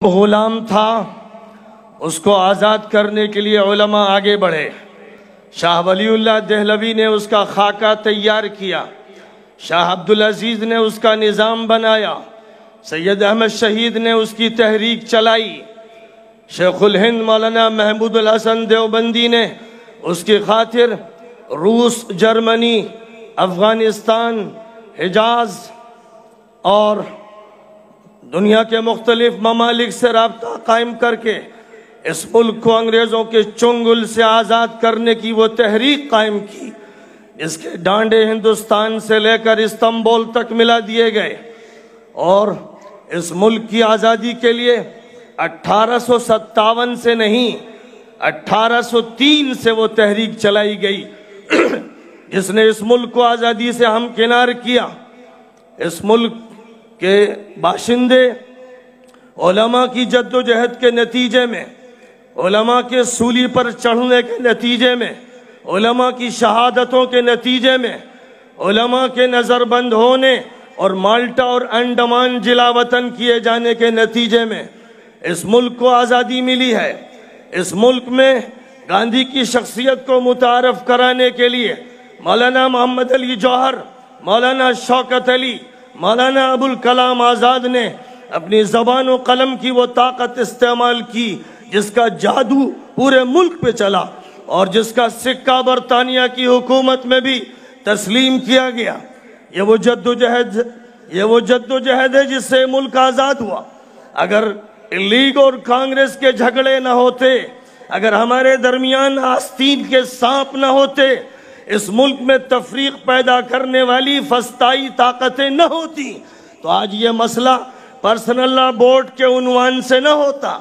غلام تھا، اس کو آزاد کرنے کے لیے علماء آگے بڑھے۔ شاہ ولی اللہ دہلوی نے اس کا خاکہ تیار کیا، شاہ عبدالعزیز نے اس کا نظام بنایا، سید احمد شہید نے اس کی تحریک چلائی، شیخ الہند مولانا محمود الحسن دیوبندی نے اس کی خاطر روس، جرمنی، افغانستان، حجاز اور دنیا کے مختلف ممالک سے رابطہ قائم کر کے اس ملک کو انگریزوں کے چنگل سے آزاد کرنے کی وہ تحریک قائم کی، جس کے ڈانڈے ہندوستان سے لے کر استنبول تک ملا دیے گئے۔ اور اس ملک کی آزادی کے لیے 1857 سے نہیں، 1803 سے وہ تحریک چلائی گئی جس نے اس ملک کو آزادی سے ہمکنار کیا۔ اس ملک کہ باشندے علماء کی جد و جہد کے نتیجے میں، علماء کے سولی پر چڑھنے کے نتیجے میں، علماء کی شہادتوں کے نتیجے میں، علماء کے نظر بند ہونے اور مالٹا اور انڈمان جلا وطن کیے جانے کے نتیجے میں اس ملک کو آزادی ملی ہے۔ اس ملک میں گاندھی کی شخصیت کو متعارف کرانے کے لیے مولانا محمد علی جوہر، مولانا شوکت علی، مولانا ابوالکلام آزاد نے اپنی زبان و قلم کی وہ طاقت استعمال کی جس کا جادو پورے ملک پہ چلا اور جس کا سکہ برطانیہ کی حکومت میں بھی تسلیم کیا گیا۔ یہ وہ جد و جہد ہے جس سے ملک آزاد ہوا۔ اگر لیگ اور کانگریس کے جھگڑے نہ ہوتے، اگر ہمارے درمیان آستین کے سانپ نہ ہوتے، اس ملک میں تفریق پیدا کرنے والی فسطائی طاقتیں نہ ہوتی، تو آج یہ مسئلہ پرسنل لا بورڈ کے عنوان سے نہ ہوتا،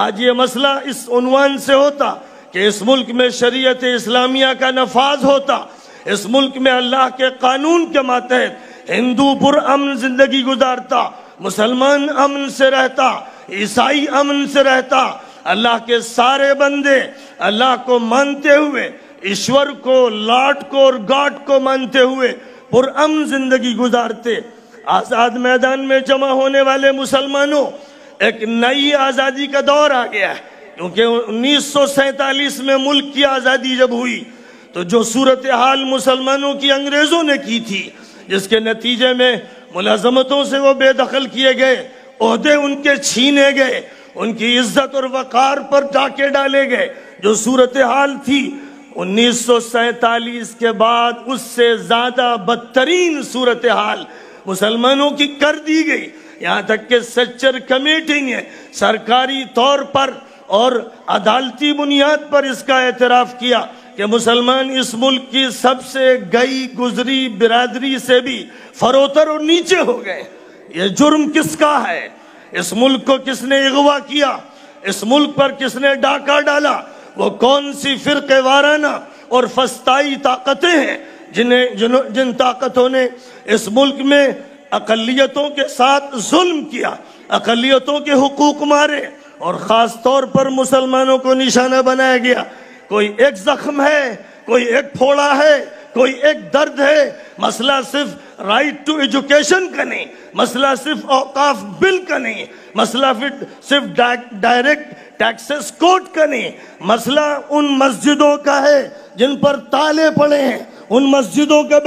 آج یہ مسئلہ اس عنوان سے ہوتا کہ اس ملک میں شریعت اسلامیہ کا نفاذ ہوتا، اس ملک میں اللہ کے قانون کے ماتحت ہندو پرامن زندگی گزارتا، مسلمان امن سے رہتا، عیسائی امن سے رہتا، اللہ کے سارے بندے اللہ کو مانتے ہوئے، ایشور کو، لاٹ کو اور گاڈ کو مانتے ہوئے پرامن زندگی گزارتے۔ آزاد میدان میں جمع ہونے والے مسلمانوں، ایک نئی آزادی کا دور آ گیا ہے، کیونکہ 1947 میں ملک کی آزادی جب ہوئی تو جو صورتحال مسلمانوں کی انگریزوں نے کی تھی، جس کے نتیجے میں ملازمتوں سے وہ بے دخل کیے گئے، عہدے ان کے چھینے گئے، ان کی عزت اور وقار پر ڈاکے ڈالے گئے، جو صورتحال تھی 1947 کے بعد اس سے زیادہ بدترین صورتحال مسلمانوں کی کر دی گئی۔ یہاں تک کہ سچر کمیٹی نے سرکاری طور پر اور عدالتی بنیاد پر اس کا اعتراف کیا کہ مسلمان اس ملک کی سب سے گئی گزری برادری سے بھی فروتر اور نیچے ہو گئے۔ یہ جرم کس کا ہے؟ اس ملک کو کس نے اغوا کیا؟ اس ملک پر کس نے ڈاکہ ڈالا؟ وہ کون سی فرقے وارانہ اور فسطائی طاقتیں ہیں جن طاقتوں نے اس ملک میں اقلیتوں کے ساتھ ظلم کیا، اقلیتوں کے حقوق مارے اور خاص طور پر مسلمانوں کو نشانہ بنایا گیا۔ کوئی ایک زخم ہے، کوئی ایک پھوڑا ہے، کوئی ایک درد ہے۔ مسئلہ صرف رائٹ ٹو ایجوکیشن کا نہیں، مسئلہ صرف اوقاف بل کا نہیں، مسئلہ صرف ڈائریکٹ ٹیکسز کوڈ کا نہیں، مسئلہ ان مسجدوں کا ہے جن پر تالے پڑے ہیں، ان مسجدوں کا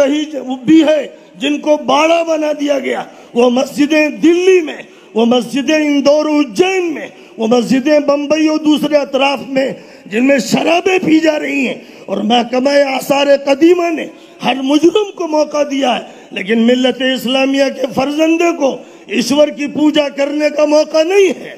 بھی ہے جن کو باڑا بنا دیا گیا۔ وہ مسجدیں دلی میں، وہ مسجدیں اندور اجین میں، وہ مسجدیں بمبئی اور دوسرے اطراف میں جن میں شرابیں پی جا رہی ہیں، اور محکمہ آثار قدیمہ نے ہر مجرم کو موقع دیا ہے، لیکن ملت اسلامیہ کے فرزندے کو ایشور کی پوجا کرنے کا موقع نہیں ہے۔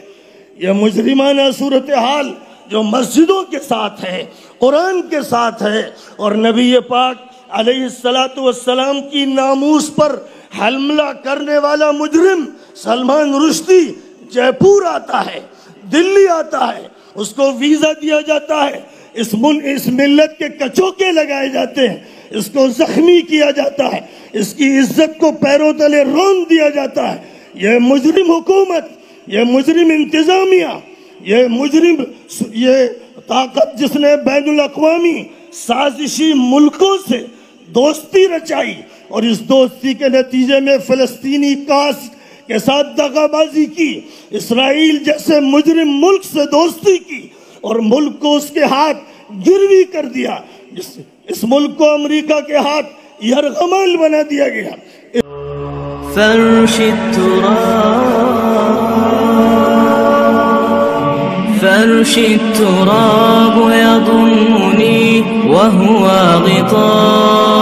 یہ مجرمانہ صورتحال جو مسجدوں کے ساتھ ہے، قرآن کے ساتھ ہے، اور نبی پاک علیہ السلام کی ناموس پر حملہ کرنے والا مجرم سلمان رشدی جے پور آتا ہے، دلی آتا ہے، اس کو ویزا دیا جاتا ہے، اس ملت کے کچوکے لگائے جاتے ہیں، اس کو زخمی کیا جاتا ہے، اس کی عزت کو پیروں تلے رون دیا جاتا ہے۔ یہ مجرم حکومت، یہ مجرم انتظامیہ، یہ طاقت جس نے بین الاقوامی سازشی ملکوں سے دوستی رچائی اور اس دوستی کے نتیجے میں فلسطینی کے ساتھ دغا بازی کی، اسرائیل جیسے مجرم ملک سے دوستی کی اور ملک کو اس کے ہاتھ گروی کر دیا، اس ملک کو امریکہ کے ہاتھ یرغمال بنا دیا گیا۔ فرش التراب يضمني وهو غطاء